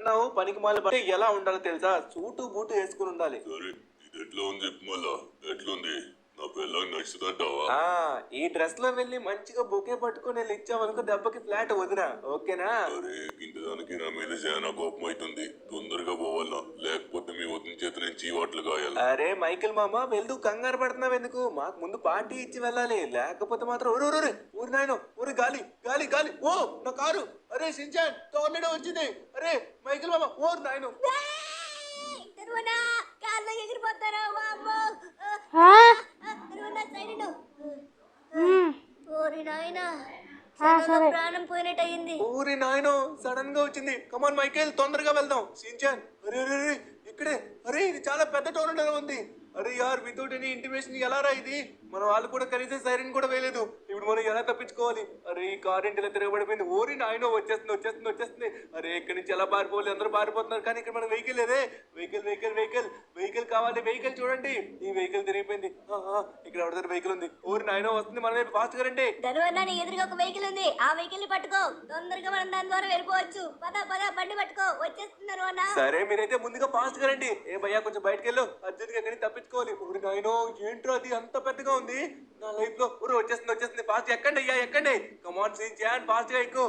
అన్నావు పనికి మాల పని ఎలా ఉండాలో తెలుసా? సూటు బూటు వేసుకుని ఉండాలి. సరే ఇది ఎట్లా ఉంది చెప్పు మళ్ళా. ఎట్లుంది? నా పిల్లకి నచ్చుతుంటావా? ఈ డ్రెస్ లో వెళ్ళి మంచిగా బొకే పట్టుకుని వెళ్ళి ఇచ్చావనుకో దెబ్బకి ఫ్లాట్ వదినా. ఓకేనా? అరే ఇంతదానికి నా మీద చాలా కోపం అవుతుంది. తొందరగా పోవాలా, లేకపోతే మీ వదిన చేత నేను చీవాట్లు కాయాలి. అరే మైకిల్ మామ వెళ్తూ కంగారు పడుతున్నావు ఎందుకు? మాకు ముందు పార్టీ ఇచ్చి వెళ్ళాలి, లేకపోతే మాత్రం ఊరి నాయన ఊరి గాలి గాలి గాలి. ఓ నా కారు! అరే సించాన్ తోర్నడో వచ్చింది. అరే మైకిల్ మామ ఊరు నాయన ప్రాణం పోయినట్టు అయింది. ఊరి నాయన సడన్ గా వచ్చింది. కమాన్ మైకేల్ తొందరగా వెళ్దాం. సించాన్ అరే అరే అరే ఇక్కడే. అరే ఇది చాలా పెద్ద టోర్నడో ఉంది. అరే యార్ వితౌట్ ఎనీ ఇంటిమేషన్ ఎలా రా ఇది? మన వాళ్ళు కూడా కనీసం సైరన్ కూడా వేయలేదు. ఇప్పుడు మనం ఎలా తప్పించుకోవాలి? అరే ఈ కార్ ఇంటిలో తిరగబడిపోయింది. ఊరి నాయన వచ్చేస్తుంది వచ్చేస్తుంది వచ్చేస్తుంది. అరే ఇక్కడి నుంచి ఎలా పారిపోవాలి? అందరూ పారిపోతున్నారు కానీ ఇక్కడ మన వెహికల్ లేదే. వెహికల్ వెహికల్ వెహికల్ వెహికల్ కావాలి. వెహికల్ చూడండి, ఈ వెహికల్ తిరిగిపోయింది. ఇక్కడ ఎవరి దగ్గర వెహికల్ ఉంది? ఊరి నాయన వస్తుంది మన వైపు. ఫాస్ట్ గా రండి. ధనువన్న ఎదురుగా ఒక వెహికల్ ఉంది, ఆ వెహికల్ ని పట్టుకో. తొందరగా మనం దాని ద్వారా వెళ్ళిపోవచ్చు. పద పద బండి పట్టుకో, వచ్చేస్తుంది ధనువన్న. సరే మీరైతే ముందుగా ఫాస్ట్ గా రండి. ఏ భయ్యా కొంచెం బయటకు వెళ్ళు, అర్జెంట్ గా ఎక్కడికి తప్పించుకోవాలి. ఊరి నాయనో ఏంట్రో అది అంత పెద్దగా ఉంది. నా లైఫ్ లో ఊరు వచ్చేస్తుంది వచ్చేస్తుంది. ఫాస్ట్ ఎక్కండి అయ్యా ఎక్కండి. కమాన్ సించాన్ ఫాస్ట్ గా ఎక్కువ.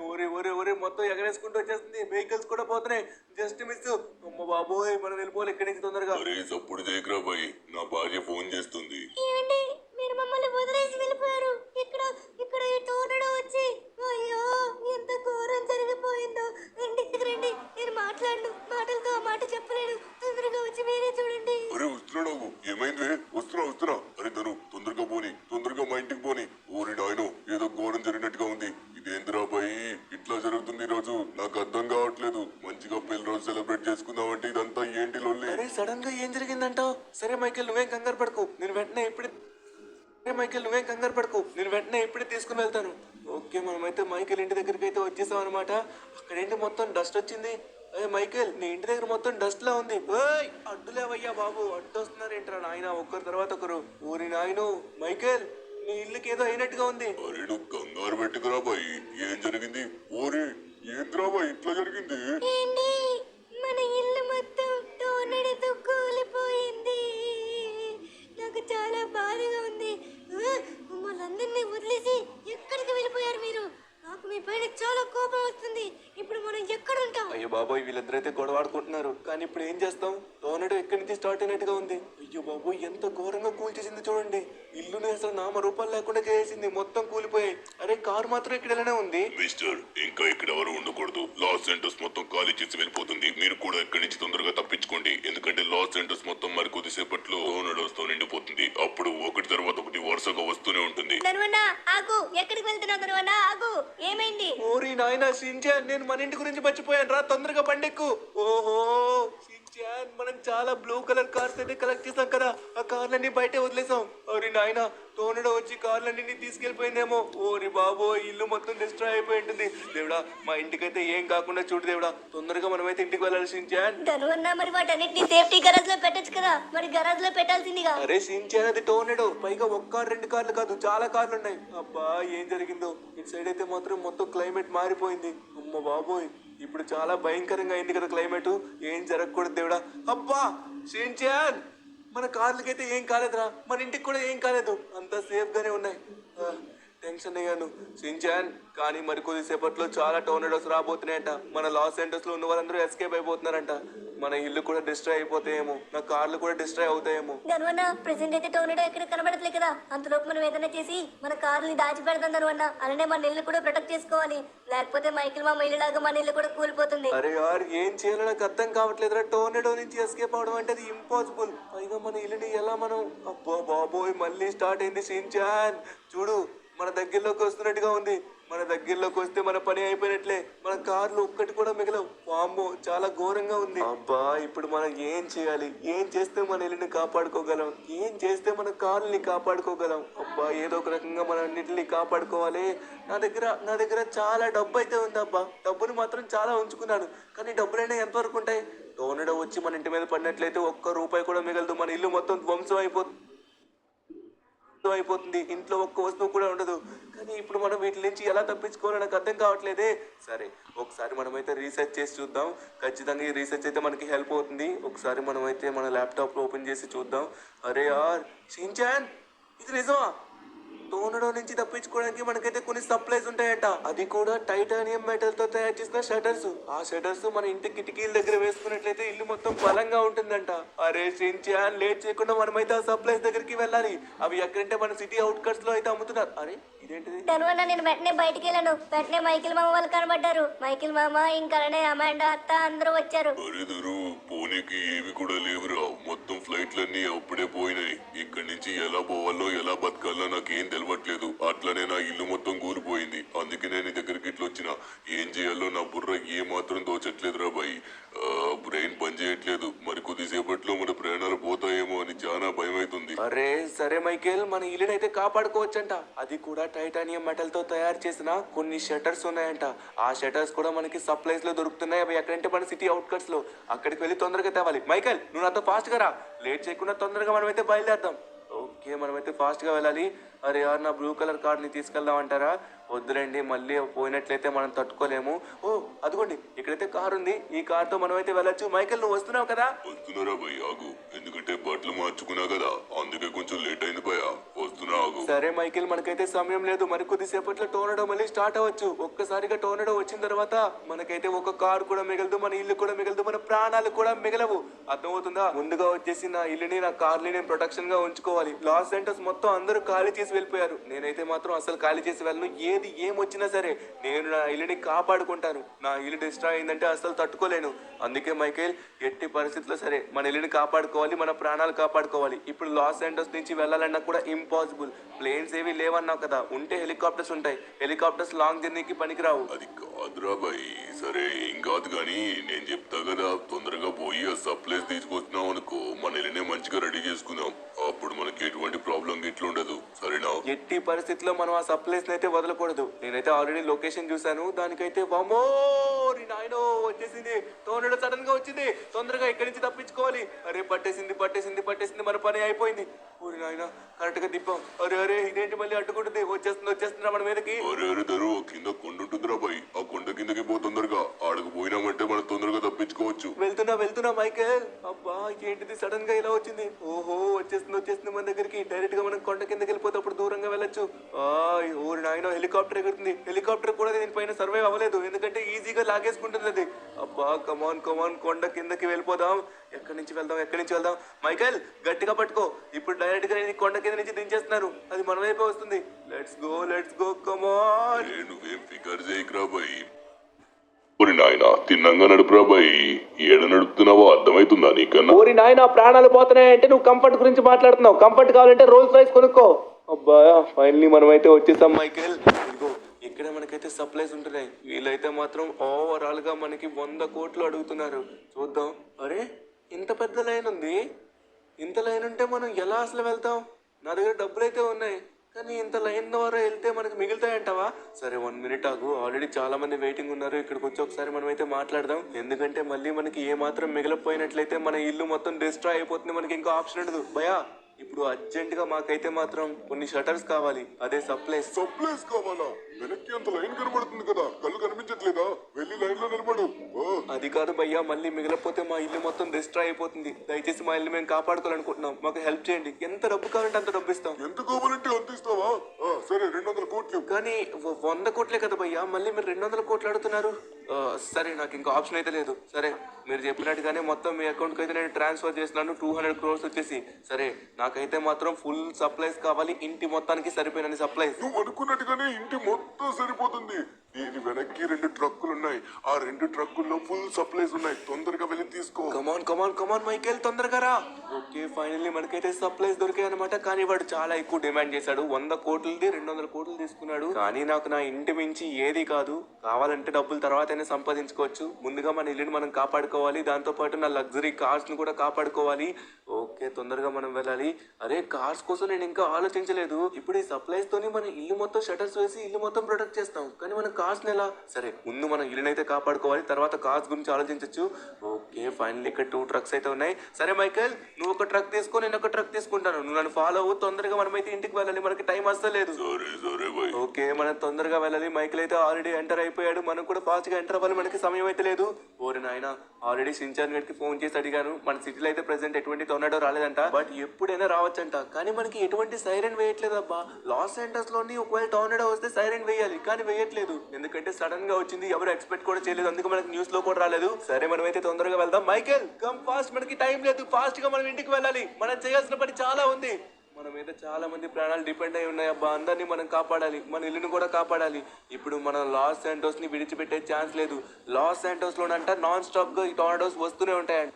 ఊరి ఊరి ఊరి మొత్తం ఎగరేసుకుంటూ వచ్చేస్తుంది. వెహికల్స్ కూడా పోతున్నాయి. Just miss. అమ్మ బాబోయ్ మనం వెళ్ళిపోవాలి ఇక్కడి నుంచి తొందరగా. అరే సప్పుడు చేయకరా బాయ్, నా భార్య ఫోన్ చేస్తుంది. ఏమండి మీరు మమ్మల్ని వదిలేసి వెళ్ళిపోయారు? ఇక్కడ ఇక్కడ ఈ టోర్నడో వచ్చి అయ్యో ఎంత ఘోరం జరిగిపోయిందో. రండి రండి, నేను మాట్లాడను, మాటలతో ఆ మాట చెప్పలేను. తొందరగా వచ్చి మీరే చూడండి. అరే వస్తున్నాడు, ఏమైంది? వస్తున్నా. అరే తను తొందరగా పోని, తొందరగా మా ఇంటికి పోని. ఊరి నాయనో ఏదో ఘోరం జరిగినట్టుగా ఉంది. ఇదేంద్రా బాయ్ ఇట్లా జరుగుతుంది ఈ రోజు? నాకు అర్థం కావట్లేదు. మంచిగా పెళ్లి రోజు సెలబ్రేట్ చేసుకుందాం అంటే ఇదంతా ఏంటి లొల్లి? అరే సడన్ గా ఏం జరిగిందంటావు? సరే మైకేల్ నువ్వేం కంగారు పడకు, నేను వెంటనే ఇప్పుడే తీసుకుని వెళ్తాను. ఓకే మనమైతే మైకేల్ ఇంటి దగ్గరికి అయితే వచ్చేసాం అనమాట. అక్కడేంటి మొత్తం డస్ట్ వచ్చింది. అయ్యే మైకేల్ నీ ఇంటి దగ్గర మొత్తం డస్ట్ లా ఉంది. ఓయ్ అడ్డులేవయ్యా బాబు, అడ్డు వస్తున్నారేంట్రా నాయన ఒకరి తర్వాత ఒకరు. ఊరి నాయను మైకేల్ నీ ఇల్లుకి ఏదో అయినట్టుగా ఉంది. అరే నువ్వు కంగారు పెట్టుకురా బాయ్, ఏం జరిగింది? ఊరి ఏంద్రా బాయ్ ఇట్లా జరిగింది? ఏంటి మన ఇల్లు మొత్తం టోర్నడోతో కూలిపోయింది. నాకు చాలా బాధగా ఉంది. మమ్మల్ని వదిలేసి ఎక్కడికి వెళ్ళిపోయారు మీరు? నాకు మీ పైన చాలా కోపం వస్తుంది. ఇప్పుడు మనం ఎక్కడ ఉంటాం? అయ్యో బాబోయ్ వీళ్ళిద్దరైతే గొడవ ఆడుకుంటున్నారు. కానీ ఇప్పుడు ఏం చేస్తాం? టోర్నడో ఎక్కడి నుంచి స్టార్ట్ అయినట్టుగా ఉంది. అయ్యో బాబోయ్ ఎంత ఘోరంగా కూల్చేసింది చూడండి. ఇల్లుని అసలు నామరూపాలు లేకుండా చేసింది, మొత్తం కూలిపోయాయి. అరే కారు మాత్రం ఇక్కడ ఇలానే ఉంది. మిస్టర్ ఇంకా ఇక్కడ ఎవరు ఉండకూడదు. లాస్ సెంటర్స్ మొత్తం ఖాళీ చేసి వెళ్ళిపోతుంది. మీరు కూడా ఇక్కడి నుంచి తొందరగా తప్పించుకోండి. ఎందుకంటే లాస్ సెంటర్స్ మొత్తం మరి కొద్దిసేపట్లో టోర్నడోస్ తో నిండిపోతుంది. అప్పుడు ఒకటి తర్వాత ఒకటి వరుసగా వస్తూనే ఉంటుంది. ధనువన్న ఆగు, ఎక్కడికి వెళ్తున్నావు? ధనువన్న ఆగు, ఏమైంది? ఓరి నాయనా సించాన్ నేను మన ఇంటి గురించి మర్చిపోయాను రా, తొందరగా బండెక్కు. ఓహో సించాన్ మనం చాలా బ్లూ కలర్ కార్స్ అయితే కలెక్ట్ చేసాం కదా, ఆ కార్లన్నీ బయటే వదిలేసాం. ఓరి నాయనా టోర్నడో వచ్చి కార్లన్నీ తీసుకెళ్లిపోయిందేమో. ఓరి బాబో ఇల్లు మొత్తం డిస్ట్రాయ్ అయిపోయి ఉంటుంది. దేవుడా మా ఇంటికైతే ఏం కాకుండా చూడు దేవుడా, తొందరగా మనమైతే ఇంటికి వెళ్ళాలి సించాన్. ధనువన్న మరి వాటన్నిటిని సేఫ్టీ గరాజ్ లో పెట్టొచ్చు కదా, మరి గరాజ్ లో పెట్టాల్సిందిగా. అరే సించాన్ అది టోర్నడో, పైగా ఒక్క కారు రెండు కార్లు కాదు చాలా కార్లు ఉన్నాయి. అబ్బా ఏం జరిగిందో. ఇటు సైడ్ అయితే మాత్రం మొత్తం క్లైమేట్ మారిపోయింది. అమ్మ బాబోయ్ ఇప్పుడు చాలా భయంకరంగా అయింది కదా క్లైమేట్. ఏం జరగకూడదు దేవుడా. అబ్బా సించాన్ మన కార్లకైతే ఏం కాలేదురా, మన ఇంటికి కూడా ఏం కాలేదు, అంతా సేఫ్ గానే ఉన్నాయి. టెన్షన్ అయ్యాను సించాన్. కానీ మరి కొద్దిసేపట్లో చాలా టోర్నడోస్ రాబోతున్నాయంట. మన లాస్ ఏంజల్స్ లో ఉన్న వాళ్ళందరూ ఎస్కేప్ అయిపోతున్నారంట. మన ఇల్లు కూడా డిస్ట్రాయ్ అయిపోతాయేమో, నా కార్లు కూడా డిస్ట్రాయ్ అవుతాయేమో. ధనువన్న ప్రెసెంట్ అయితే టోర్నడో ఎక్కడ కనబడట్లేదు కదా, అంతలోపు మనం ఏదైనా చేసి మన కార్ని దాచి పెడతాం ధనువన్న. అలానే మన ఇల్లు కూడా ప్రొటెక్ట్ చేసుకోవాలి, లేకపోతే మైకిల్ మా ఇల్లు లాగా మన ఇల్లు కూడా కూలిపోతుంది. అరే యార్ ఏం చేయాలో నాకు అర్థం కావట్లేదురా. టోర్నడో నుంచి ఎస్కేప్ అవడం అంటే అది ఇంపాసిబుల్. పైగా మన ఇల్లుని ఎలా మనం. అబ్బా బాబోయ్ మళ్ళీ స్టార్ట్ అయింది సించాన్. చూడు మన దగ్గరలోకి వస్తున్నట్టుగా ఉంది. మన దగ్గరలోకి వస్తే మన పని అయిపోయినట్లే. మన కార్లు ఒక్కటి కూడా మిగలవు. వామ్మో చాలా ఘోరంగా ఉంది. అబ్బా ఇప్పుడు మనం ఏం చేయాలి? ఏం చేస్తే మన ఇల్లుని కాపాడుకోగలం? ఏం చేస్తే మన కార్లని కాపాడుకోగలం? అబ్బా ఏదో ఒక రకంగా మన అన్నింటిని కాపాడుకోవాలి. నా దగ్గర చాలా డబ్బు అయితే ఉంది అబ్బా. డబ్బుని మాత్రం చాలా ఉంచుకున్నాను, కానీ డబ్బులైనా ఎంతవరకు ఉంటాయి? టోర్నడో వచ్చి మన ఇంటి మీద పడినట్లయితే ఒక్క రూపాయి కూడా మిగలదు. మన ఇల్లు మొత్తం ధ్వంసం అయిపోతుంది. అయిపోతుంది. ఇంట్లో ఒక్క వస్తువు కూడా ఉండదు. కానీ ఇప్పుడు మనం వీటి నుంచి ఎలా తప్పించుకోవాలో నాకు అర్థం కావట్లేదే. సరే, ఒకసారి మనమైతే రీసెర్చ్ చేసి చూద్దాం. ఖచ్చితంగా ఈ రీసెర్చ్ అయితే మనకి హెల్ప్ అవుతుంది. ఒకసారి మనమైతే మన ల్యాప్టాప్లో ఓపెన్ చేసి చూద్దాం. అరే యార్ షిన్చాన్, ఇది నిజమా? టోర్నడో నుంచి తప్పించుకోవడానికి మనకైతే కొన్ని సప్లైస్ ఉంటాయట. అది కూడా టైటానియం మెటల్ తో తయారు చేసిన షటర్స్. ఆ షటర్స్ మన ఇంటి కిటికీల దగ్గర వేసుకున్నట్లయితే ఇల్లు మొత్తం బలంగా ఉంటుందంట. అరే షిన్చాన్, లేట్ చేయకుండా మనమైతే ఆ సప్లైస్ దగ్గరికి వెళ్ళాలి. అవి ఎక్కడంటే మన సిటీ అవుట్కట్స్ లో అయితే అమ్ముతున్నారు. అరే ఇదేంటిది? తరువాత నేను వెంటనే బయటికి వెళ్ళాను. వెంటనే మైకిల్ మామ వాళ్ళు కనబడ్డారు. మైకిల్ మామ ఇంకా అమాండా అత్త అందరూ వచ్చారు. అరేదరు పోనీకి ఏవి కూడా లేవురా. మొత్తం ఫ్లైట్లన్నీ అప్పుడే పోయినాయి. ఇక్కడి నుంచి ఎలా పోవాలో ఎలా బతకాలో నాకేం తెలియట్లేదు. అట్లనే నా ఇల్లు మొత్తం కూలిపోయింది. అందుకే నేను నీ దగ్గరికి ఇట్లా వచ్చిన. ఏం చేయాలో నా బుర్ర ఏ మాత్రం దోచట్లేదురా బాయ్. బ్రెయిన్ పని చేయట్లేదు. మరి కొద్దిసేపట్లో మన ప్రాణాలు పోతాయేమో అని చాలా భయం అవుతుంది. అరే సరే మైకేల్, మన ఇల్లునైతే కాపాడుకోవచ్చంట. అది కూడా టైటానియం మెటల్ తో తయారు చేసిన కొన్ని షటర్స్ ఉన్నాయంట. ఆ షటర్స్ కూడా మనకి సప్లైస్ లో దొరుకుతున్నాయి. అవి ఎక్కడంటే మన సిటీ అవుట్కట్స్ లో. అక్కడికి వెళ్ళి తొందరగా తేవాలి. మైకేల్, నువ్వు నాతో ఫాస్ట్ గా రా. లేట్ చేయకుండా తొందరగా మనమైతే బయలుదేరదాం. ఓకే, మనమైతే ఫాస్ట్ గా వెళ్ళాలి. అరే యార్, నా బ్లూ కలర్ కార్డ్ని తీసుకెళ్దాం అంటారా? వద్దులేండి, మళ్ళీ పోయినట్లయితే మనం తట్టుకోలేము. ఓ అదిగోండి, ఇక్కడైతే కార్ ఉంది. ఈ కార్ తో మనం అయితే వెళ్ళొచ్చు. మైకేల్, నువ్వు వస్తున్నావు కదా? వస్తున్నారా భయ్, ఆగు. ఎందుకంటే బట్టలు మార్చుకున్నా కదా, అందుకే కొంచెం లేట్ అయింది భయ. వస్తున్నా, ఆగు. సరే మైకేల్, మనకైతే సమయం లేదు. మరి కొద్దిసేపట్లో టోర్నడో మళ్ళీ స్టార్ట్ అవ్వచ్చు. ఒక్కసారిగా టోర్నడో వచ్చిన తర్వాత మనకైతే ఒక కారు కూడా మిగలదు, మన ఇల్లు కూడా మిగలదు, మన ప్రాణాలు కూడా మిగలవు. అర్థమవుతుందా? ముందుగా వచ్చేసి నా ఇల్లుని, నా కార్ని నేను ప్రొటెక్షన్ గా ఉంచుకోవాలి. లాస్ సెంటర్స్ మొత్తం అందరూ ఖాళీ చేసి వెళ్ళిపోయారు. నేనైతే మాత్రం అసలు ఖాళీ చేసి వెళ్ళను. ఏది ఏమొచ్చినా సరే నేను నా ఇల్లుని కాపాడుకుంటాను. నా ఇల్లు డిస్ట్రాయ్ అయిందంటే అసలు తట్టుకోలేను. అందుకే మైకేల్, ఎట్టి పరిస్థితుల్లో సరే మన ఇల్లుని కాపాడుకోవాలి, మన ప్రాణాలు కాపాడుకోవాలి. ఇప్పుడు లాస్ ఏంజల్స్ నుంచి వెళ్ళాలన్నా కూడా ఇంపాసిబుల్. ప్లేన్స్ ఏవి లేవన్నావు కదా, ఉంటే హెలికాప్టర్స్ ఉంటాయి. హెలికాప్టర్స్ లాంగ్ జర్నీకి పనికిరావు. అది కాదురా బాయ్. సరే ఏం కాదు కానీ నేను చెప్తా కదా, తొందరగా పోయి ఆ సప్లైస్ తీసుకొచ్చినాం అనుకో, మన ఇల్లునే మంచిగా రెడీ చేసుకుందాం. అప్పుడు మనకి ఎటువంటి ప్రాబ్లం గిట్ల ఉండదు. సరేనా? ఎట్టి పరిస్థితిలో మనం ఆ సప్లైస్ అయితే వదలకూడదు. నేనైతే ఆల్రెడీ లొకేషన్ చూసాను. దానికైతే వామో నాయనో వచ్చేసింది. టోర్నడో సడన్ గా వచ్చింది. తొందరగా ఇక్కడి నుంచి తప్పించుకోవాలి. అరే పట్టేసింది పట్టేసింది పట్టేసింది, మన పని అయిపోయింది. ఊరి నాయన, కరెక్ట్ గా తిప్పాం. అరే అరే, ఇదేంటి మళ్ళీ అడ్డుకుంటుంది? వచ్చేస్తుందా మన మీదకి. అరే అరే దరు, కింద కొండ ఉంటుందిరా బాయ్. ఆ కొండ కిందకి పో తొందరగా. ఆడకు పోయినామంటే మనం తొందరగా తప్పించుకోవచ్చు. వెళ్తున్నా మైకేల్. అబ్బా ఏంటిది సడన్ గా ఇలా వచ్చింది? ఓహో, వచ్చేస్తుంది మన దగ్గరికి. డైరెక్ట్ గా మనం కొండ కిందకి వెళ్ళిపోతే అప్పుడు దూరంగా వెళ్ళొచ్చు. ఊరి నాయన, హెలికాప్టర్ ఎగురుతుంది. హెలికాప్టర్ కూడా దీనిపైన సర్వైవ్ అవ్వలేదు, ఎందుకంటే ఈజీగా లాగేసుకుంటుంది అది. అబ్బా కమాన్, కొండ కిందకి వెళ్ళిపోదాం. ఎక్కడి నుంచి వెళ్దాం? మైకేల్, గట్టిగా పట్టుకో. ఇప్పుడు డైరెక్ట్ గా నేను కొండ కింద నుంచి దించేస్తున్నాను. అది మన వైపే వస్తుంది. Let's go come on. నువ్వేం ఫికర్ చేయకురా బాయ్. ఒరి నాయన, తిన్నంగా నడుపురా బాయ్. ఏడ నడుపుతున్నావో అర్థమైతుందా నీకన్నా? ఊరి నాయన, ప్రాణాలు పోతున్నాయంటే నువ్వు కంఫర్ట్ గురించి మాట్లాడుతున్నావు. కంఫర్ట్ కావాలంటే రోల్స్ రైస్ కొనుక్కో. అబ్బా ఫైనల్లీ మనమైతే వచ్చేసాం మైకేల్. ఇదిగో ఇక్కడ మనకైతే సప్లైస్ ఉంటున్నాయి. వీళ్ళైతే మాత్రం ఓవరాల్ గా మనకి 100 కోట్లు అడుగుతున్నారు. చూద్దాం. అరే ఇంత పెద్ద లైన్ ఉంది. ఇంత లైన్ ఉంటే మనం ఎలా అసలు వెళ్తాం? నా దగ్గర డబ్బులు అయితే ఉన్నాయి, కానీ ఇంత లైన్ ద్వారా వెళ్తే మనకి మిగులుతాయంటావా? సరే 1 మినిట్ ఆగు. ఆల్రెడీ చాలా మంది వెయిటింగ్ ఉన్నారు. ఇక్కడికి వచ్చి ఒకసారి మనం అయితే మాట్లాడదాం. ఎందుకంటే మళ్ళీ మనకి ఏ మాత్రం మిగిలిపోయినట్లయితే మన ఇల్లు మొత్తం డిస్ట్రాయ్ అయిపోతుంది. మనకి ఇంకా ఆప్షన్ ఉండదు. భయా, ఇప్పుడు అర్జెంట్ గా మాకైతే మాత్రం కొన్ని షటర్స్ కావాలి. అదే సప్లైస్. సప్లైస్ కావాలా? వెనక్కి అంత లైన్ కనబడుతుంది కదా, కళ్ళు కనిపించట్లేదా? వెళ్ళి లైన్ లో నిలబడు. అది కాదు భయ్యా, మళ్ళీ మిగిలిపోతే మా ఇల్లు మొత్తం డిస్ట్రాయ్ అయిపోతుంది. దయచేసి మా ఇల్లు మేము కాపాడుకోవాలనుకుంటున్నాం. మాకు హెల్ప్ చేయండి. ఎంత డబ్బు కావాలంటే అంత డబ్బు ఇస్తాం. ఎంత కావాలంటే అంత ఇస్తావా? సరే 200 కోట్లు. కానీ 100 కోట్లే కదా భయ్యా, మళ్ళీ మీరు 200 కోట్లు అడుగుతున్నారు. సరే, నాకు ఇంకా ఆప్షన్ అయితే లేదు. సరే, మీరు చెప్పినట్టుగానే మొత్తం మీ అకౌంట్కి అయితే నేను ట్రాన్స్ఫర్ చేస్తున్నాను. 200 crores వచ్చేసి. సరే, నాకైతే మాత్రం ఫుల్ సప్లైస్ కావాలి. ఇంటి మొత్తానికి సరిపోయిన సప్లైస్. నువ్వు అనుకున్నట్టుగానే ఇంటి మొత్తం సరిపోతుంది. దీని వెనక్కి 2 ట్రక్కులు ఉన్నాయి. ఆ 2 ట్రక్కుల్లో ఫుల్ సప్లైస్ ఉన్నాయి. తొందరగా వెళ్ళి తీసుకో. కమాన్ మైకేల్, తొందరగా రా. ఓకే, ఫైనల్లీ మనకైతే సప్లైస్ దొరికాయి అనమాట. కానీ వాడు చాలా ఎక్కువ డిమాండ్ చేశాడు. 100 కోట్లది 200 కోట్లు తీసుకున్నాడు. కానీ నాకు నా ఇంటి మించి ఏది కాదు. కావాలంటే డబ్బులు తర్వాత సంపాదించుకోవచ్చు. ముందుగా మన ఇల్లుని మనం కాపాడుకోవాలి. దాంతో పాటు నా లగ్జరీ కార్స్ ను కూడా కాపాడుకోవాలి. ఓకే, ఓకే, తొందరగా మనం వెళ్ళాలి. అరే కార్స్ కోసం నేను ఇంకా ఆలోచించలేదు. ఇప్పుడు ఈ సప్లైస్ తోని మన ఇల్లు మొత్తం షటర్స్ వేసి ఇల్లు మొత్తం ప్రొటెక్ట్ చేస్తాం. కానీ మన కార్స్ ఎలా? సరే ముందు మనం ఇల్లునైతే కాపాడుకోవాలి, తర్వాత కార్స్ గురించి ఆలోచించవచ్చు. ఓకే ఫైనల్లీ ఇక్కడ 2 ట్రక్స్ అయితే ఉన్నాయి. సరే మైకేల్, నువ్వు ఒక ట్రక్ తీసుకో, నేను ఒక ట్రక్ తీసుకుంటాను. నువ్వు నన్ను ఫాలో అవ్వు. తొందరగా మనమైతే ఇంటికి వెళ్ళాలి, మనకి టైం అస్సలేదు. సరే సరే బాయ్. ఓకే మనం తొందరగా వెళ్ళాలి. మైకేల్ అయితే ఆల్రెడీ ఎంటర్ అయిపోయాడు, మనం కూడా ఫాస్ట్ గా ఎంటర్ అవ్వాలి, మనకి సమయం అయితే లేదు. ఓరి నాయన, ఆల్రెడీ షిన్చాన్ గడికి ఫోన్ చేసి అడిగాను. మన సిటీలో అయితే ప్రెసెంట్ ఎటువంటి టొర్నాడో రాలేదంట, బట్ ఎప్పుడైనా రావచ్చంట. కానీ మనకి ఎటువంటి సైరన్ వేయట్లేదు అబ్బా. లాస్ ఏంజల్స్ లోని ఒకవేళ టొర్నాడో వస్తే సైరన్ వేయాలి, కానీ వేయట్లేదు. ఎందుకంటే సడన్ గా వచ్చింది, ఎవరు ఎక్స్పెక్ట్ కూడా చేయలేదు, అందుకే మనకి న్యూస్ లో కూడా రాలేదు. సరే మనమైతే తొందరగా వెళ్దాం. మైకేల్ కమ్ ఫాస్ట్, మనకి టైం లేదు, ఫాస్ట్ గా మనం ఇంటికి వెళ్ళాలి. మనం చేయాల్సిన పని చాలా ఉంది. మన మీద చాలా మంది ప్రాణాలు డిపెండ్ అయి ఉన్నాయి అబ్బా. అందరినీ మనం కాపాడాలి, మన ఇల్లుని కూడా కాపాడాలి. ఇప్పుడు మనం లాస్ శాంటోస్ ని విడిచిపెట్టే ఛాన్స్ లేదు. లాస్ శాంటోస్ లోనంట నాన్ స్టాప్ గా ఈ టొర్నాడోస్ వస్తూనే ఉంటాయంట.